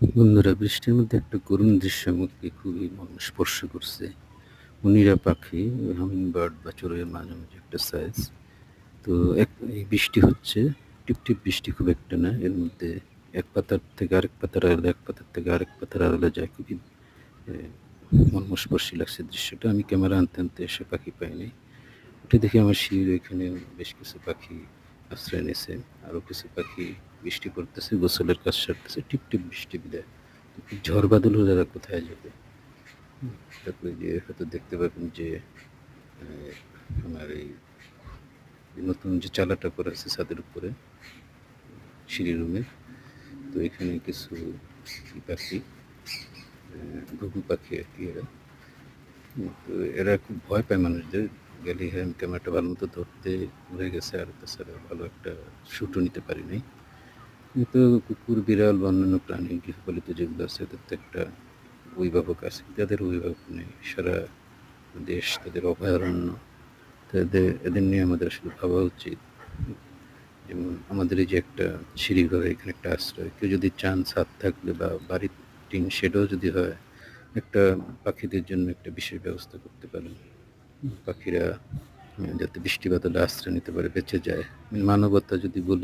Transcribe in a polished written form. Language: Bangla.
বন্ধুরা, বৃষ্টির মধ্যে একটা করুণ দৃশ্য আমাকে খুবই স্পর্শ করছে। মুনিরা পাখি, হামিং বার্ড বা চড়ুইয়ের মাঝামাঝি একটা সাইজ। তো এই বৃষ্টি হচ্ছে, টিপটিপ বৃষ্টি, খুব একটা না। এর মধ্যে এক পাতার থেকে আরেক পাতার আড়ালে, এক পাতার থেকে আরেক পাতার আড়ালে যায়। খুবই এ মর্মস্পর্শী লাগছে দৃশ্যটা। আমি ক্যামেরা আনতে আনতে এসে পাখি পাইনি। উঠে দেখি আমার সিঁড়ির ওইখানে বেশ কিছু পাখি আশ্রয় নিয়েছে। আরও কিছু পাখি বৃষ্টি পড়তেছে, গোসলের কাজ সারতেছে। টিপটিপ বৃষ্টি বিদায়। তো ঝড় বাদল হলে এরা কোথায় যাবে? তারপরে যে হয়তো দেখতে পাবেন যে আমার এই নতুন যে চালাটা করা আছে ছাদের উপরে, সিঁড়ি রুমের, তো এখানে কিছু পাখি, ঘুঘু পাখি আর কি এরা। তো এরা খুব ভয় পায় মানুষদের। গেলে হ্যাঁ, ক্যামেরাটা ভালো মতো ধরতে উড়ে গেছে, আর তাছাড়া ভালো একটা শ্যুটও নিতে পারি নাই। কিন্তু কুকুর, বিড়াল বা অন্যান্য প্রাণী গৃহপালিত যেগুলো আছে, তাদের তো একটা অভিভাবক আছে, তাদের অভিভাবক নেই। সারা দেশ তাদের অভয়ারণ্য। এদের নিয়ে আমাদের আসলে ভাবা উচিত। যেমন আমাদের এই যে একটা সিঁড়িঘর, এখানে একটা আশ্রয়, কেউ যদি চান ছাদ থাকলে বা বাড়ির টিন শেডও যদি হয়, একটা পাখিদের জন্য একটা বিশেষ ব্যবস্থা করতে পারেন। পাখিরা যাতে বৃষ্টি বাদলে আশ্রয় নিতে পারে, বেঁচে যায়। মানবতা যদি বলি,